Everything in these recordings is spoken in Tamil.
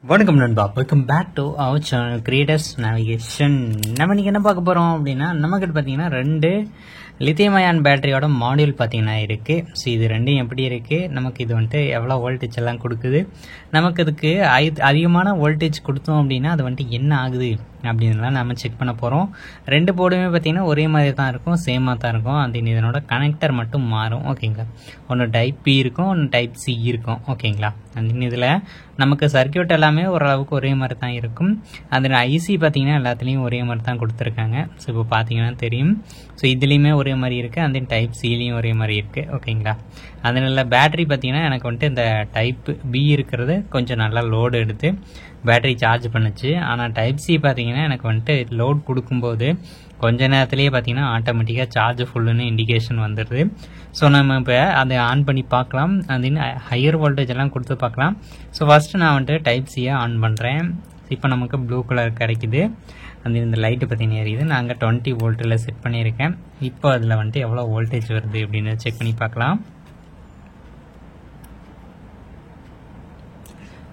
வணக்கம் நண்பா, welcome back to our channel creators navigation. நம்ம இன்றைக்கி என்ன பார்க்க போகிறோம் அப்படின்னா, நமக்கிட்ட பார்த்தீங்கன்னா 2 லித்தியம் அயான் பேட்டரியோட மாடியூல் பார்த்தீங்கன்னா இருக்குது. ஸோ இது ரெண்டும் எப்படி இருக்குது, நமக்கு இது வந்துட்டு எவ்வளோ வோல்டேஜ் எல்லாம் கொடுக்குது, நமக்கு இதுக்கு அதிகமான வோல்டேஜ் கொடுத்தோம் அப்படின்னா அது வந்துட்டு என்ன ஆகுது அப்படின்லாம் நம்ம செக் பண்ண போகிறோம். 2 போர்டுமே பார்த்திங்கன்னா ஒரே மாதிரி தான் இருக்கும், சேமாக தான் இருக்கும். அந்த இதனோட கனெக்டர் மட்டும் மாறும். ஓகேங்களா, ஒன்று டைப் பி இருக்கும், ஒன்று டைப் சி இருக்கும். ஓகேங்களா, அந்த இதில் நமக்கு சர்க்கியூட் எல்லாமே ஓரளவுக்கு ஒரே மாதிரி தான் இருக்கும். அதில் ஐசி பார்த்திங்கன்னா எல்லாத்துலேயும் ஒரே மாதிரி தான் கொடுத்துருக்காங்க. ஸோ இப்போ பார்த்தீங்கன்னா தெரியும். ஸோ இதுலேயுமே ஒரே மாதிரி இருக்குது, அந்த டைப் சிலையும் ஒரே மாதிரி இருக்குது. ஓகேங்களா, அதனால பேட்டரி பார்த்திங்கன்னா எனக்கு வந்துட்டு இந்த டைப் பி இருக்கிறது கொஞ்சம் நல்லா லோடு எடுத்து பேட்டரி சார்ஜ் பண்ணுச்சு. ஆனால் டைப் சி பார்த்திங்கன்னா எனக்கு வந்துட்டு லோட் கொடுக்கும்போது கொஞ்ச நேரத்துலேயே பார்த்திங்கன்னா ஆட்டோமேட்டிக்காக சார்ஜ் ஃபுல்லுன்னு இண்டிகேஷன் வந்துடுது. ஸோ நம்ம இப்போ அதை ஆன் பண்ணி பார்க்கலாம், அது ஹையர் வோல்டேஜ் எல்லாம் கொடுத்து பார்க்கலாம். ஸோ ஃபஸ்ட்டு நான் வந்துட்டு டைப் சியை ஆன் பண்ணுறேன். இப்போ நமக்கு ப்ளூ கலர் கிடைக்குது, அந்த இந்த லைட்டு பார்த்திங்கன்னா எரியுது. நாங்கள் 20 வோல்ட்டில் செட் பண்ணியிருக்கேன். இப்போ அதில் வந்துட்டு எவ்வளோ வோல்டேஜ் வருது அப்படின்னு செக் பண்ணி பார்க்கலாம்.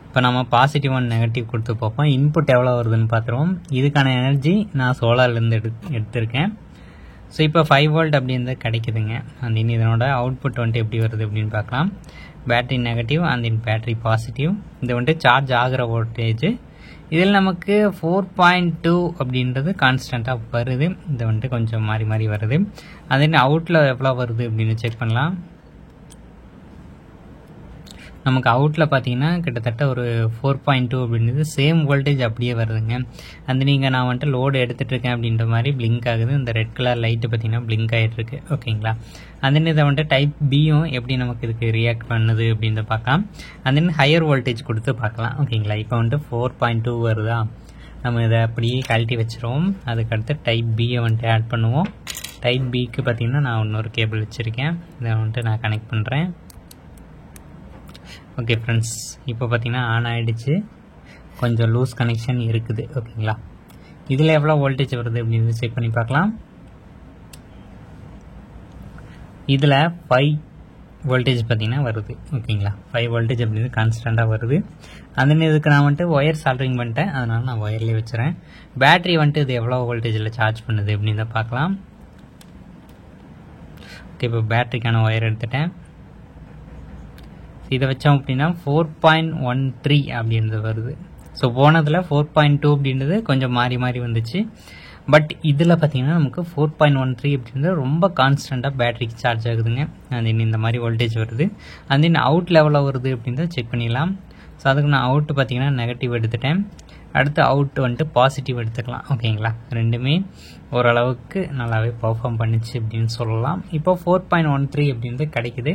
இப்போ நம்ம பாசிட்டிவ் அண்ட் நெகட்டிவ் கொடுத்து பார்ப்போம். இன்புட் எவ்வளோ வருதுன்னு பார்த்துருவோம். இதுக்கான எனர்ஜி நான் சோலார்லேருந்து எடுத்திருக்கேன். ஸோ இப்போ 5 வோல்ட் அப்படின்றது கிடைக்குதுங்க. அந்த இதனோட அவுட்புட் வந்துட்டு எப்படி வருது அப்படின்னு பார்க்கலாம். பேட்டரி நெகட்டிவ், அந்த பேட்டரி பாசிட்டிவ். இது வந்துட்டு சார்ஜ் ஆகிற வோல்டேஜ். இதில் நமக்கு 4.2 அப்படின்றது கான்ஸ்டண்ட்டாக வருது. இது வந்துட்டு கொஞ்சம் மாறி மாறி வருது. அது அவுட்டில் எவ்வளோ வருது அப்படின்னு செக் பண்ணலாம். நமக்கு அவுட்டில் பார்த்தீங்கன்னா கிட்டத்தட்ட ஒரு 4.2 அப்படின்றது சேம் வோல்டேஜ் அப்படியே வருதுங்க. அந்த நான் வந்துட்டு லோடு எடுத்துகிட்ருக்கேன் அப்படின்ற மாதிரி பிளிங்க் ஆகுது. இந்த ரெட் கலர் லைட்டு பார்த்தீங்கன்னா பிளிங்க் ஆகிட்டுருக்கு. ஓகேங்களா, அந்த இதை வந்துட்டு டைப் பியும் எப்படி நமக்கு இதுக்கு ரியாக்ட் பண்ணுது அப்படின்றத பார்க்கலாம். அந்த ஹையர் வோல்டேஜ் கொடுத்து பார்க்கலாம். ஓகேங்களா, இப்போ வந்துட்டு 4.2 வருதா, நம்ம இதை அப்படியே கழட்டி வச்சுருவோம். அதுக்கடுத்து டைப் பியை வந்துட்டு ஆட் பண்ணுவோம். டைப் பிக்கு பார்த்தீங்கன்னா நான் இன்னொரு கேபிள் வச்சுருக்கேன், இதை வந்துட்டு நான் கனெக்ட் பண்ணுறேன். ஓகே ஃப்ரெண்ட்ஸ், இப்போ பார்த்தீங்கன்னா ஆன் ஆகிடுச்சு. கொஞ்சம் லூஸ் கனெக்ஷன் இருக்குது. ஓகேங்களா, இதில் எவ்வளோ வோல்டேஜ் வருது அப்படின்னு செக் பண்ணி பார்க்கலாம். இதில் 5 வோல்டேஜ் பார்த்தீங்கன்னா வருது. ஓகேங்களா, 5 வோல்டேஜ் அப்படின்னு கான்ஸ்டண்ட்டாக வருது. அந்த இதுக்கு நான் வந்துட்டு ஒயர் சால்டரிங் பண்ணிட்டேன், அதனால் நான் ஒயர்லேயே வச்சுறேன். பேட்டரி வந்துட்டு இது எவ்வளோ வோல்டேஜில் சார்ஜ் பண்ணுது அப்படின்னு தான் பார்க்கலாம். ஓகே, இப்போ பேட்டரிக்கான ஒயர் எடுத்துட்டேன். இதை வச்சோம் அப்படின்னா 4.13 அப்படின்றது வருது. ஸோ போனதில் 4.2 அப்படின்றது கொஞ்சம் மாறி மாறி வந்துச்சு. பட் இதில் பார்த்தீங்கன்னா நமக்கு 4.13 அப்படின்றது ரொம்ப கான்ஸ்டண்ட்டாக பேட்டரிக்கு சார்ஜ் ஆகுதுங்க. அது இந்த மாதிரி வோல்டேஜ் வருது. அது அவுட் லெவலில் வருது அப்படின்றத செக் பண்ணிடலாம். ஸோ அதுக்கு நான் அவுட்டு பார்த்தீங்கன்னா நெகட்டிவ் எடுத்துட்டேன். அடுத்து அவுட் வந்துட்டு பாசிட்டிவ் எடுத்துக்கலாம். ஓகேங்களா, ரெண்டுமே ஓரளவுக்கு நல்லாவே பர்ஃபார்ம் பண்ணிச்சு அப்படின்னு சொல்லலாம். இப்போ 4.13 அப்படின்றது கிடைக்குது,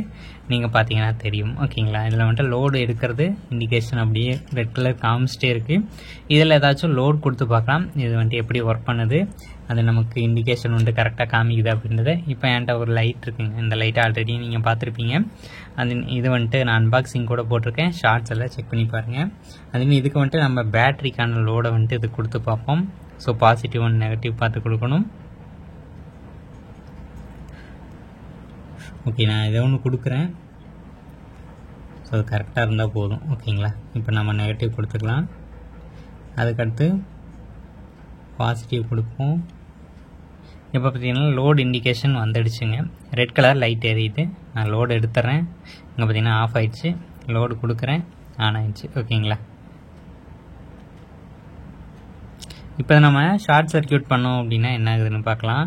நீங்கள் பார்த்தீங்கன்னா தெரியும். ஓகேங்களா, இதில் வந்துட்டு லோடு எடுக்கிறது இண்டிகேஷன் அப்படியே ரெட் கலர் காமிச்சிட்டே இருக்குது. இதில் ஏதாச்சும் லோடு கொடுத்து பார்க்கலாம், இது வந்துட்டு எப்படி ஒர்க் பண்ணுது, அது நமக்கு இண்டிகேஷன் வந்துட்டு கரெக்டாக காமிக்குது அப்படின்றத. இப்போ என்கிட்ட ஒரு லைட் இருக்குங்க, இந்த லைட்டை ஆல்ரெடி நீங்கள் பார்த்துருப்பீங்க. அது இது வந்துட்டு நான் அன்பாக்சிங் கூட போட்டிருக்கேன், ஷார்ட்ஸ் எல்லாம் செக் பண்ணி பாருங்கள். அது இதுக்கு வந்துட்டு நம்ம பேட்டரிக்கான லோடை வந்துட்டு இது கொடுத்து பார்ப்போம். ஸோ பாசிட்டிவ் அண்ட் நெகட்டிவ் பார்த்து கொடுக்கணும். ஓகே, நான் இதை ஒன்று கொடுக்குறேன். ஸோ அது கரெக்டாக இருந்தால் போதும். ஓகேங்களா, இப்போ நம்ம நெகட்டிவ் கொடுத்துக்கலாம். அதுக்கடுத்து பாசிட்டிவ் கொடுப்போம். இப்போ பார்த்தீங்கன்னா லோடு இண்டிகேஷன் வந்துடுச்சுங்க, ரெட் கலர் லைட் எரியுது. நான் லோடு எடுத்துட்றேன். இங்கே பார்த்தீங்கன்னா ஆஃப் ஆயிடுச்சு. லோடு கொடுக்குறேன், ஆன் ஆயிடுச்சு. ஓகேங்களா, இப்போ நம்ம ஷார்ட் சர்க்கியூட் பண்ணோம் அப்படின்னா என்ன ஆகுதுன்னு பார்க்கலாம்.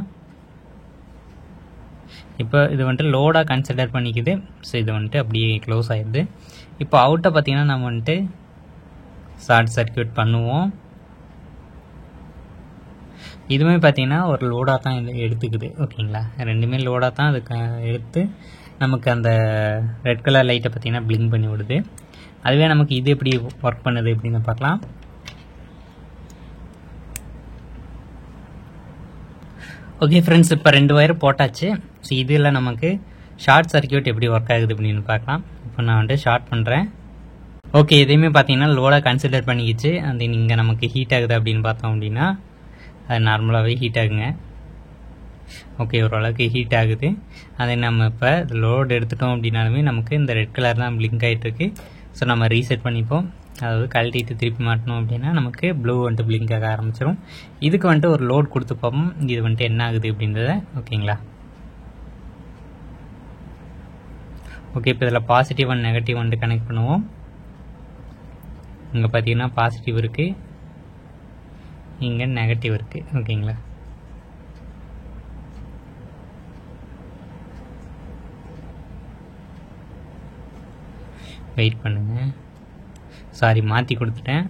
இப்போ இது வந்துட்டு லோடாக கன்சிடர் பண்ணிக்குது. ஸோ இது வந்துட்டு அப்படியே க்ளோஸ் ஆகிடுது. இப்போ அவுட்டை பார்த்தீங்கன்னா நம்ம வந்துட்டு ஷார்ட் சர்க்கியூட் பண்ணுவோம். இதுவுமே பார்த்தீங்கன்னா ஒரு லோடாக தான் எடுத்துக்குது. ஓகேங்களா, ரெண்டுமே லோடாக தான் அதுக்கு எடுத்து நமக்கு அந்த ரெட் கலர் லைட்டை பார்த்தீங்கன்னா பிளிங்க் பண்ணி விடுது. அதுவே நமக்கு இது எப்படி ஒர்க் பண்ணுது அப்படின்னு பார்க்கலாம். ஓகே ஃப்ரெண்ட்ஸ், இப்போ 2 ஒயர் போட்டாச்சு. ஸோ இதில் நமக்கு ஷார்ட் சர்க்கியூட் எப்படி ஒர்க் ஆகுது அப்படின்னு பார்க்கலாம். இப்போ நான் வந்துட்டு ஷார்ட் பண்ணுறேன். ஓகே, இதையுமே பார்த்தீங்கன்னா லோடாக கன்சிடர் பண்ணிக்கிச்சு. அந்த இங்கே நமக்கு ஹீட் ஆகுது அப்படின்னு பார்த்தோம் அப்படின்னா அது நார்மலாகவே ஹீட் ஆகுங்க. ஓகே, ஓரளவுக்கு ஹீட் ஆகுது. அதை நம்ம இப்போ லோடு எடுத்துட்டோம் அப்படின்னாலுமே நமக்கு இந்த ரெட் கலர் தான் பிளிங்க் ஆகிட்டுருக்கு. ஸோ நம்ம ரீசெட் பண்ணிப்போம். அதாவது கழட்டிட்டு திருப்பி மாட்டணும் அப்படின்னா நமக்கு ப்ளூ வந்துட்டு பிளிங்க் ஆக ஆரம்பிச்சிடும். இதுக்கு வந்துட்டு ஒரு லோட் கொடுத்து பார்ப்போம் இது வந்துட்டு என்ன ஆகுது அப்படின்றத. ஓகேங்களா? ஓகே, இப்போ இதில் பாசிட்டிவ் அண்ட் நெகட்டிவ் வந்துட்டு கனெக்ட் பண்ணுவோம். இங்கே பார்த்தீங்கன்னா பாசிட்டிவ் இருக்குது, இங்கே நெகட்டிவ் இருக்குது. ஓகேங்களா? வெயிட் பண்ணுங்க, சாரி மாற்றி கொடுத்துட்டேன்.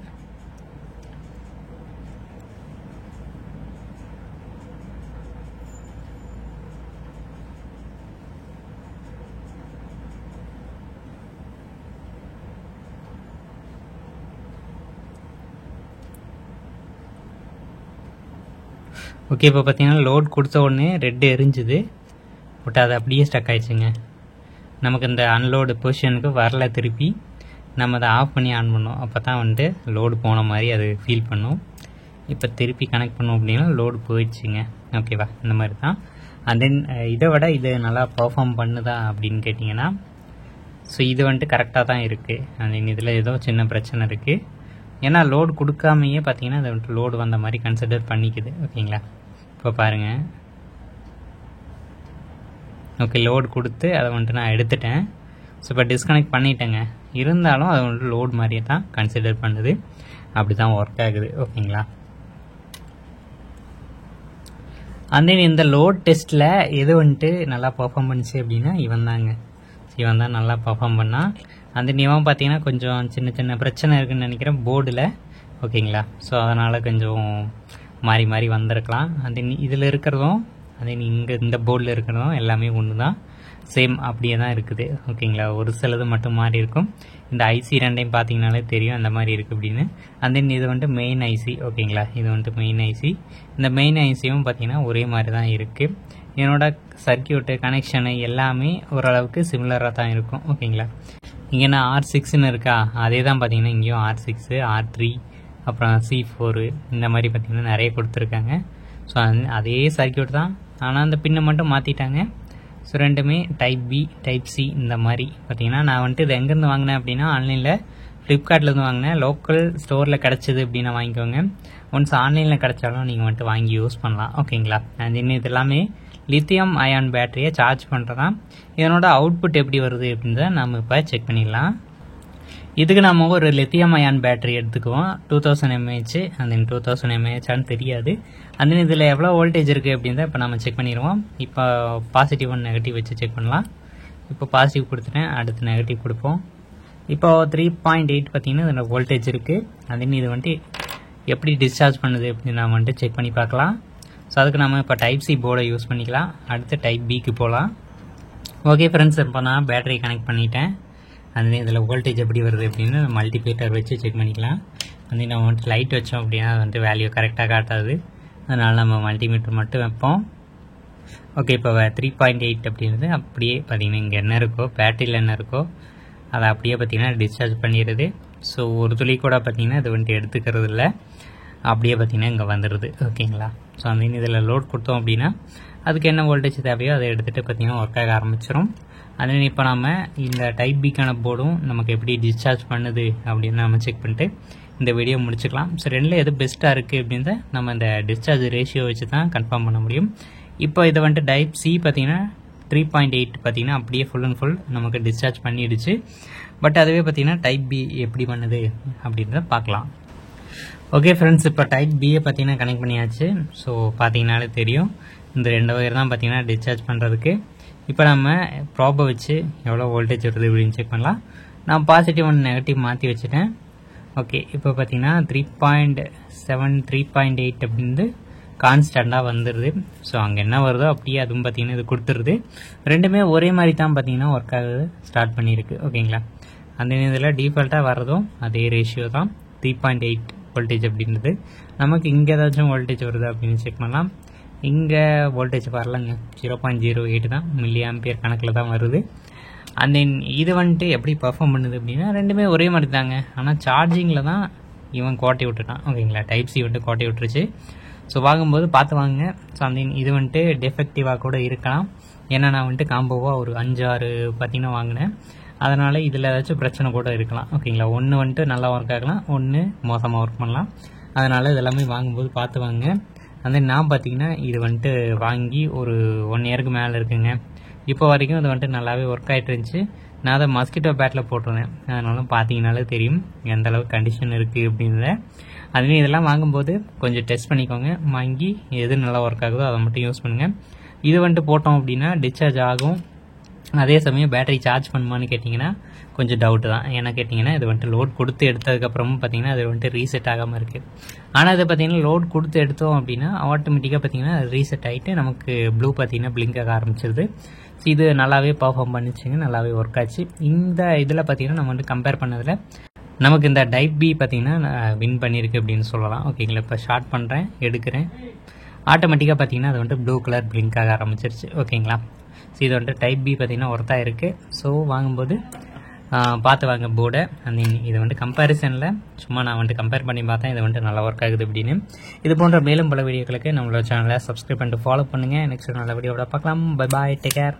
ஓகே, இப்போ பார்த்தீங்கன்னா லோட் கொடுத்த உடனே ரெட் எரிஞ்சுது, பட் அது அப்படியே ஸ்டக் ஆயிடுச்சுங்க. நமக்கு இந்த அன்லோடு பொசிஷனுக்கு வரல. திருப்பி நம்ம அதை ஆஃப் பண்ணி ஆன் பண்ணோம், அப்போ தான் வந்துட்டு லோடு போன மாதிரி அது ஃபீல் பண்ணும். இப்போ திருப்பி கனெக்ட் பண்ணோம் அப்படின்னா லோடு போயிடுச்சுங்க. ஓகேவா? இந்த மாதிரி தான். அண்ட் தென் இதை விட இது நல்லா பர்ஃபார்ம் பண்ணுதா அப்படின்னு கேட்டிங்கன்னா, ஸோ இது வந்துட்டு கரெக்டாக தான் இருக்குது. அண்ட் தென் இதில் ஏதோ சின்ன பிரச்சனை இருக்குது. ஏன்னா லோடு கொடுக்காமையே பார்த்தீங்கன்னா அது வந்துட்டு லோடு வந்த மாதிரி கன்சிடர் பண்ணிக்குது. ஓகேங்களா? இப்போ பாருங்கள். ஓகே, லோடு கொடுத்து அதை வந்துட்டு நான் எடுத்துட்டேன். ஸோ இப்போ டிஸ்கனெக்ட் பண்ணிட்டேங்க. இருந்தாலும் அது வந்துட்டு லோடு மாதிரியே தான் கன்சிடர் பண்ணுது. அப்படி தான் ஒர்க் ஆகுது. ஓகேங்களா? அண்ட் தென் இந்த லோட் டெஸ்ட்டில் எது வந்துட்டு நல்லா பர்ஃபார்ம் பண்ணிச்சு அப்படின்னா இவன் தான் நல்லா பர்ஃபார்ம் பண்ணான். அந்த இவன் பார்த்தீங்கன்னா கொஞ்சம் சின்ன சின்ன பிரச்சனை இருக்குதுன்னு நினைக்கிறேன் போர்டில். ஓகேங்களா? ஸோ அதனால் கொஞ்சம் மாறி மாறி வந்திருக்கலாம். அந்த இதில் இருக்கிறதும் அதே இங்கே இந்த போர்டில் இருக்கிறதும் எல்லாமே ஒன்று தான், சேம் அப்படியே தான் இருக்குது. ஓகேங்களா? ஒரு சிலது மட்டும் மாறி இருக்கும். இந்த ஐசி ரெண்டையும் பார்த்தீங்கனாலே தெரியும் அந்த மாதிரி இருக்குது அப்படின்னு. அண்ட் தென் இது வந்துட்டு மெயின் ஐசி. ஓகேங்களா? இது வந்துட்டு மெயின் ஐசி. இந்த மெயின் ஐசியும் பார்த்தீங்கன்னா ஒரே மாதிரி தான் இருக்குது. என்னோட சர்க்கியூட்டு கனெக்ஷனு எல்லாமே ஓரளவுக்கு சிமிலராக தான் இருக்கும். ஓகேங்களா? இங்கே நான் R6ன்னு இருக்கா, அதே தான் பார்த்தீங்கன்னா இங்கேயும் R6, R3, அப்புறம் C4 இந்த மாதிரி பார்த்தீங்கன்னா நிறைய கொடுத்துருக்காங்க. ஸோ அதே சர்க்கியூட் தான், ஆனால் அந்த பின்னை மட்டும் மாற்றிட்டாங்க. ஸோ ரெண்டுமே டைப் பி டைப் சி இந்த மாதிரி பார்த்தீங்கன்னா. நான் வந்துட்டு இது எங்கேருந்து வாங்கினேன் அப்படின்னா ஆன்லைனில் ஃப்ளிப்கார்ட்லேருந்து வாங்கினேன். லோக்கல் ஸ்டோரில் கிடச்சிது அப்படின்னா வாங்கிக்கோங்க. ஒன்ஸ் ஆன்லைனில் கிடச்சாலும் நீங்கள் வந்துட்டு வாங்கி யூஸ் பண்ணலாம். ஓகேங்களா? அண்ட் இன்னும் இது எல்லாமே லித்தியம் அயான் பேட்டரியை சார்ஜ் பண்ணுறதான். இதனோட அவுட்புட் எப்படி வருது அப்படின்றத நம்ம இப்போ செக் பண்ணிடலாம். இதுக்கு நம்ம ஒரு லித்தியம் அயான் பேட்டரி எடுத்துக்குவோம். 2000 mAh. அந்த 2000 mAhன்னு தெரியாது. அந்த இதில் எவ்வளோ வோல்டேஜ் இருக்குது அப்படின்றத இப்போ நம்ம செக் பண்ணிடுவோம். இப்போ பாசிட்டிவ் அண்ட் நெகட்டிவ் வச்சு செக் பண்ணலாம். இப்போ பாசிட்டிவ் கொடுத்துட்டேன், அடுத்து நெகட்டிவ் கொடுப்போம். இப்போ 3.8 பார்த்தீங்கன்னா இதில் வோல்டேஜ் இருக்குது. அது இது வந்துட்டு எப்படி டிஸ்சார்ஜ் பண்ணுது அப்படின்னு நம்ம வந்துட்டு செக் பண்ணி பார்க்கலாம். ஸோ அதுக்கு நம்ம இப்போ டைப் சி போர்டை யூஸ் பண்ணிக்கலாம். அடுத்து டைப் பிக்கு போகலாம். ஓகே ஃப்ரெண்ட்ஸ், இப்போ நான் பேட்டரி கனெக்ட் பண்ணிட்டேன். அந்த இதில் வோல்டேஜ் எப்படி வருது அப்படின்னு மல்டிமீட்டர் வச்சு செக் பண்ணிக்கலாம். வந்து நம்ம வந்துட்டு லைட் வச்சோம் அப்படின்னா அது வந்துட்டு வேல்யூ கரெக்டாக காட்டாது. அதனால் நம்ம மல்டிமீட்டர் மட்டும் வைப்போம். ஓகே, இப்போ 3.8 அப்படின்றது அப்படியே பார்த்தீங்கன்னா இங்கே என்ன இருக்கோ, பேட்டரியில் என்ன இருக்கோ அதை அப்படியே பார்த்தீங்கன்னா டிஸ்சார்ஜ் பண்ணிடுது. ஸோ ஒரு துளி கூட பார்த்தீங்கன்னா இது வந்துட்டு எடுத்துக்கிறது இல்லை, அப்படியே பார்த்தீங்கன்னா இங்கே வந்துடுது. ஓகேங்களா? ஸோ அந்த இதில் லோட் கொடுத்தோம் அப்படின்னா அதுக்கு என்ன வோல்டேஜ் தேவையோ அதை எடுத்துகிட்டு பார்த்தீங்கன்னா ஒர்க் ஆக ஆரம்பிச்சிடும். அதே இப்போ நம்ம இந்த டைப் பிக்கான போர்டும் நமக்கு எப்படி டிஸ்சார்ஜ் பண்ணுது அப்படின்னு நம்ம செக் பண்ணிட்டு இந்த வீடியோ முடிச்சுக்கலாம். ஸோ ரெண்டில் எது பெஸ்ட்டாக இருக்குது அப்படின்றத நம்ம இந்த டிஸ்சார்ஜ் ரேஷியோ வச்சு தான் கன்ஃபார்ம் பண்ண முடியும். இப்போ இதை வந்துட்டு டைப் சி பார்த்தீங்கன்னா 3.8 பார்த்தீங்கன்னா அப்படியே ஃபுல் அண்ட் ஃபுல் நமக்கு டிஸ்சார்ஜ் பண்ணிடுச்சு. பட் அதுவே பார்த்தீங்கன்னா டைப் பி எப்படி பண்ணுது அப்படின்றத பார்க்கலாம். ஓகே ஃப்ரெண்ட்ஸ், இப்போ டைப் பியை பார்த்தீங்கன்னா கனெக்ட் பண்ணியாச்சு. ஸோ பார்த்தீங்கன்னாலே தெரியும் இந்த 2 வயர் தான் பார்த்தீங்கன்னா டிஸ்சார்ஜ் பண்ணுறதுக்கு. இப்போ நம்ம ப்ராப்பை வச்சு எவ்வளோ வோல்டேஜ் வருது அப்படின்னு செக் பண்ணலாம். நான் பாசிட்டிவ் அண்ட் நெகட்டிவ் மாற்றி வச்சுட்டேன். ஓகே, இப்போ பார்த்தீங்கன்னா 3.7 3.8 அப்படின்னு கான்ஸ்டண்ட்டாக வந்துடுது. ஸோ அங்கே என்ன வருதோ அப்படியே அதுவும் பார்த்தீங்கன்னா இது கொடுத்துருது. ரெண்டுமே ஒரே மாதிரி தான் பார்த்தீங்கன்னா ஒர்க் ஆகுது ஸ்டார்ட் பண்ணியிருக்கு. ஓகேங்களா? அந்த இதில் டிஃபால்ட்டாக வர்றதும் அதே ரேஷியோ தான் 3.8 வோல்டேஜ் அப்படின்றது. நமக்கு இங்கே ஏதாச்சும் வோல்டேஜ் வருது அப்படின்னு செக் பண்ணலாம். இங்கே வோல்டேஜ் வரலங்க, 0.08 தான், மில்லி ஆம்பியர் கணக்கில் தான் வருது. அண்ட் தென் இது வந்துட்டு எப்படி பர்ஃபார்ம் பண்ணுது அப்படின்னா ரெண்டுமே ஒரே மாதிரி தாங்க. ஆனால் சார்ஜிங்கில் தான் இவன் கோட்டை விட்டுட்டான். ஓகேங்களா? டைப் சி வந்துட்டு கோட்டை விட்டுருச்சு. ஸோ வாங்கும்போது பார்த்து வாங்க. ஸோ அந்த இது வந்துட்டு டெஃபெக்டிவாக கூட இருக்கலாம். ஏன்னா நான் வந்துட்டு காம்போவாக ஒரு 5-6 பார்த்தீங்கன்னா வாங்கினேன். அதனால் இதில் ஏதாச்சும் பிரச்சனை கூட இருக்கலாம். ஓகேங்களா, ஒன்று வந்துட்டு நல்லா ஒர்க் ஆகலாம், ஒன்று மோசமாக ஒர்க் பண்ணலாம். அதனால் இதெல்லாமே வாங்கும்போது பார்த்து வாங்க. அந்த நான் பார்த்தீங்கன்னா இது வந்துட்டு வாங்கி ஒரு 1 இயருக்கு மேலே இருக்குங்க. இப்போ வரைக்கும் இது வந்துட்டு நல்லாவே ஒர்க் ஆகிட்டு இருந்துச்சு. நான் அதை மஸ்கிட்டோ பேட்டில் போட்டிருந்தேன். அதனால பார்த்தீங்கனாலே தெரியும் எந்த அளவுக்கு கண்டிஷன் இருக்குது அப்படின்றத. அதுவே இதெல்லாம் வாங்கும்போது கொஞ்சம் டெஸ்ட் பண்ணிக்கோங்க. வாங்கி எது நல்லா ஒர்க் ஆகுதோ அதை மட்டும் யூஸ் பண்ணுங்கள். இது வந்துட்டு போட்டோம் அப்படின்னா டிஸ்சார்ஜ் ஆகும். அதே சமயம் பேட்டரி சார்ஜ் பண்ணுமான்னு கேட்டிங்கன்னா கொஞ்சம் டவுட்டு தான். ஏன்னா கேட்டிங்கன்னா இது வந்துட்டு லோட் கொடுத்து எடுத்ததுக்கப்புறமும் பார்த்தீங்கன்னா அது வந்துட்டு ரீசெட் ஆகாமல் இருக்குது. ஆனால் இது பார்த்திங்கன்னா லோட் கொடுத்து எடுத்தோம் அப்படின்னா ஆட்டோமேட்டிக்காக பார்த்திங்கன்னா ரீசெட் ஆகிட்டு நமக்கு ப்ளூ பார்த்திங்கன்னா பிளிங்க் ஆக ஆரம்பிச்சிருது. இது நல்லாவே பர்ஃபார்ம் பண்ணிச்சுங்க, நல்லாவே ஒர்க் ஆச்சு. இந்த இதில் பார்த்திங்கன்னா நம்ம வந்து கம்பேர் பண்ணதில் நமக்கு இந்த டைப் பி பார்த்திங்கன்னா வின் பண்ணியிருக்கு அப்படின்னு சொல்லலாம். ஓகேங்களா, இப்போ ஷார்ட் பண்ணுறேன், எடுக்கிறேன், ஆட்டோமேட்டிக்காக பார்த்திங்கன்னா அது வந்துட்டு ப்ளூ கலர் பிளிங்க் ஆக ஆரம்பிச்சிருச்சு. ஓகேங்களா, ஸோ இது வந்துட்டு டைப் பி பார்த்திங்கன்னா ஒர்த்தாக இருக்குது. ஸோ வாங்கும்போது பார்த்து வாங்க போர்டை. அந்த இதை வந்துட்டு கம்பேரிசனில் சும்மா நான் வந்துட்டு கம்பேர் பண்ணி பார்த்தேன் இது வந்துட்டு நல்லா ஒர்க் ஆகுது அப்படின்னு. இது போன்ற மேலும் பல வீடியோக்களுக்கு நம்மளோட சேனலை சப்ஸ்கிரைப் பண்ணிட்டு ஃபாலோ பண்ணுங்கள். நெக்ஸ்ட் நல்ல வீடியோவோட பார்க்கலாம். Bye bye, take care.